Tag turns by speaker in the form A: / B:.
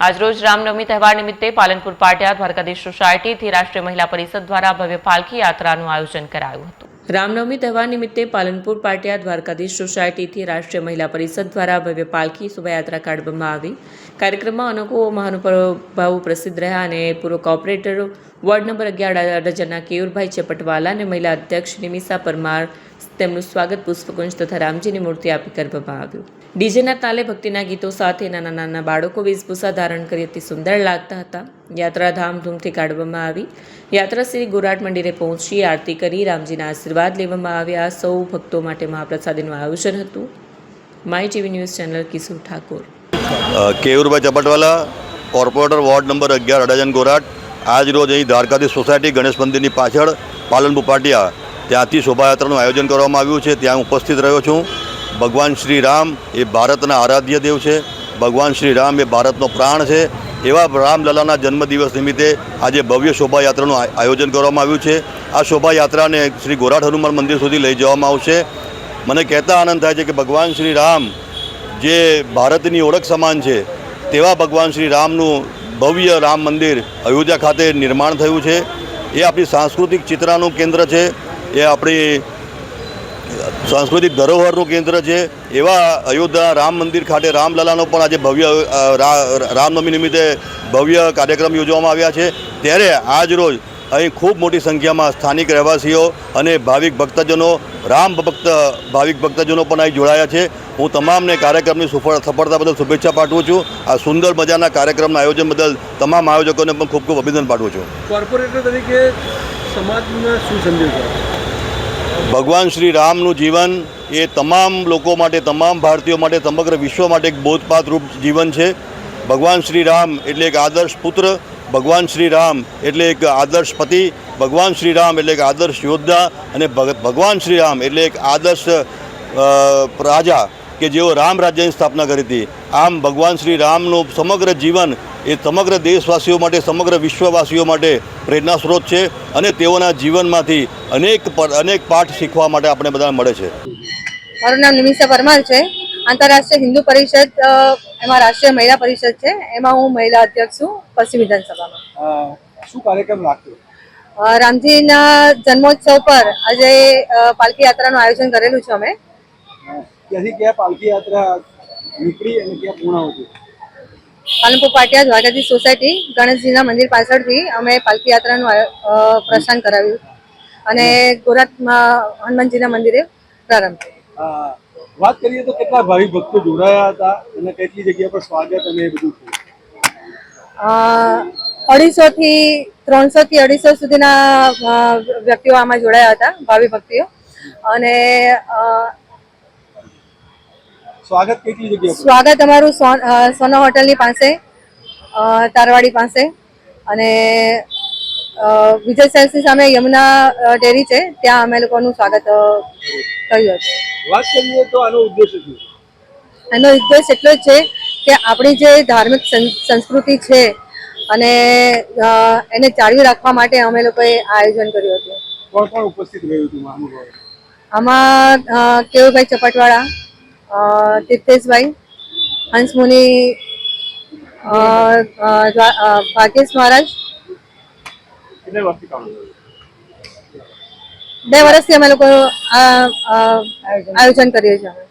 A: આજરોજ રામનવમી તહેવાર નિમિત્તે પાલનપુર પાટિયા દ્વારકાધીશ સોસાયટીથી રાષ્ટ્રીય મહિલા પરિષદ દ્વારા ભવ્ય પાલખી યાત્રાનું આયોજન કરાયું હતું। રામનવમી તહેવાર નિમિત્તે પાલનપુર પાટિયા દ્વારકાધીશ સોસાયટીથી રાષ્ટ્રીય મહિલા પરિષદ દ્વારા ભવ્ય પાલખી શોભાયાત્રા કાઢવામાં આવી। કાર્યક્રમમાં અનેકો મહાનુભાવો પ્રસિદ્ધ રહ્યા અને પૂર્વ corporator ward number 11 અડાજણના Keyurbhai Chapatwala અને મહિલા અધ્યક્ષ નિમિષા પરમાર તેમનું સ્વાગત પુષ્પગુચ્છ તથા રામજીની મૂર્તિ આપી કરવામાં આવ્યું। ડીજેના તાલે ભક્તિના ગીતો સાથે નાના નાના બાળકો વેશભૂષા ધારણ કરી અતિ સુંદર લાગતા હતા। યાત્રા ધામધૂમથી કાઢવામાં આવી। યાત્રા શ્રી ગોરાટ મંદિરે પહોંચી આરતી કરી રામજીના આશીર્વાદ લેવામાં આવ્યા। સૌ ભક્તો માટે મહાપ્રસાદીનું આયોજન હતું। My TV news channel Kishore Thakor.
B: કેયુરભાઈ Chaptawala, corporator ward number 11 Adajan Gorat. આજ રોજ અહીં દ્વારકાધીશ સોસાયટી ગણેશ મંદિરની પાછળ પાલનપુર પાટિયા ત્યાંથી શોભાયાત્રાનું આયોજન કરવામાં આવ્યું છે। ત્યાં ઉપસ્થિત રહ્યો છું। ભગવાન શ્રી રામ એ ભારતના આરાધ્ય દેવ છે। ભગવાન શ્રી રામ એ ભારતનો પ્રાણ છે। એવા રામલલાના જન્મદિવસ નિમિત્તે આજે ભવ્ય શોભાયાત્રાનું આયોજન કરવામાં આવ્યું છે। આ શોભાયાત્રાને શ્રી ગોરાટ હનુમાન મંદિર સુધી લઈ જવામાં આવશે। મને કહેતા આનંદ થાય છે કે ભગવાન શ્રી રામ જે ભારતની ઓળખ સમાન છે તેવા ભગવાન શ્રી રામનું ભવ્ય રામ મંદિર અયોધ્યા ખાતે નિર્માણ થયું છે। એ આપણી સાંસ્કૃતિક ચિત્રનું કેન્દ્ર છે। એ આપણી સાંસ્કૃતિક ધરોહરનું કેન્દ્ર છે। એવા અયોધ્યા રામ મંદિર ખાતે રામલલાનો પણ આજે ભવ્ય રામનવમી નિમિત્તે ભવ્ય કાર્યક્રમ યોજવામાં આવ્યા છે। ત્યારે આજ રોજ અહીં ખૂબ મોટી સંખ્યામાં સ્થાનિક રહેવાસીઓ અને ભાવિક ભક્તજનો રામ ભક્ત ભાવિક ભક્તજનો પણ અહીં જોડાયા છે। હું તમામને કાર્યક્રમની સફળતા બદલ શુભેચ્છા પાઠવું છું। આ સુંદર મજાના કાર્યક્રમના આયોજન બદલ તમામ આયોજકોને પણ ખૂબ ખૂબ અભિનંદન પાઠવું છું।
C: કોર્પોરેટર તરીકે સમાજમાં શું સંદેશ છે?
B: ભગવાન શ્રી રામનું જીવન એ તમામ લોકો માટે, તમામ ભારતીયો માટે, સમગ્ર વિશ્વ માટે એક બોધપાઠરૂપ જીવન છે। ભગવાન શ્રી રામ એટલે એક આદર્શ પુત્ર, ભગવાન શ્રી રામ એટલે એક આદર્શ પતિ, ભગવાન શ્રી રામ એટલે એક આદર્શ યોદ્ધા અને ભગવાન શ્રી રામ એટલે એક આદર્શ રાજા કે જેઓ રામ રાજ્યની સ્થાપના કરી હતી। આમ ભગવાન શ્રી રામનું સમગ્ર જીવન એ સમગ્ર દેશવાસીઓ માટે, સમગ્ર વિશ્વવાસીઓ માટે પ્રેરણા સ્ત્રોત છે અને તેઓના જીવનમાંથી અનેક પાઠ શીખવા માટે આપણે બધાને મળે છે।
D: મારું નામ નિમિષા પરમાર છે। આંતરરાષ્ટ્રીય હિન્દુ પરિષદ એમાં રાષ્ટ્રીય મહિલા પરિષદ છે, એમાં હું મહિલા અધ્યક્ષ છું પશ્ચિમ વિધાનસભામાં।
C: શું કાર્યક્રમ રાખ્યો?
D: રામજીના જન્મોત્સવ પર આજે પાલકી યાત્રાનું આયોજન કરેલું છે। અમે
C: ત્યાંથી ક્યાં પાલકી યાત્રા નીકળી અને ક્યાં પૂર્ણ હતી?
D: પાલનપુર પાટિયા દ્વારકાધીશ સોસાયટી ગણેશજીના મંદિર પાછળથી અમે પાલકી યાત્રાનું પ્રસ્થાન કરાવ્યું અને ગોરાટમાં હનુમાનજીના મંદિરે પ્રારંભ થયો।
C: વાત કરીએ તો કેટલા ભાવિક ભક્તો જોડાયા હતા અને કેટલી જગ્યા પર સ્વાગત અને એ બધું થયું?
D: 250 થી 300 થી 250 સુધીના વ્યક્તિઓ આમાં જોડાયા હતા, ભાવિ ભક્તિઓ। અને
C: સ્વાગત કેટલી જગ્યા પર?
D: સ્વાગત અમારું સોના હોટલની પાસે, તારવાડી પાસે અને વિજય સેલ્સની સામે યમુના ડેરી છે, ત્યાં અમે લોકોનું સ્વાગત કર્યું હતું।
C: વાત કરીએ તો આનો ઉદ્દેશ શું?
D: એનો ઉદ્દેશ એટલો જ છે કે આપણી જે ધાર્મિક સંસ્કૃતિ છે અને એને જાળવી રાખવા માટે અમે લોકોએ આયોજન કર્યું હતું।
C: કોણ કોણ ઉપસ્થિત રહ્યું હતું મહાનુભાવો?
D: આમાં કેયુરભાઈ ચપટવાળા, તીર્થેશભાઈ, હંસમુનિ, ભાગ્યેશ મહારાજ।
C: કેટલા વર્ષથી કામ કર્યું?
D: 2 વર્ષથી અમે લોકો આયોજન કરીએ છીએ।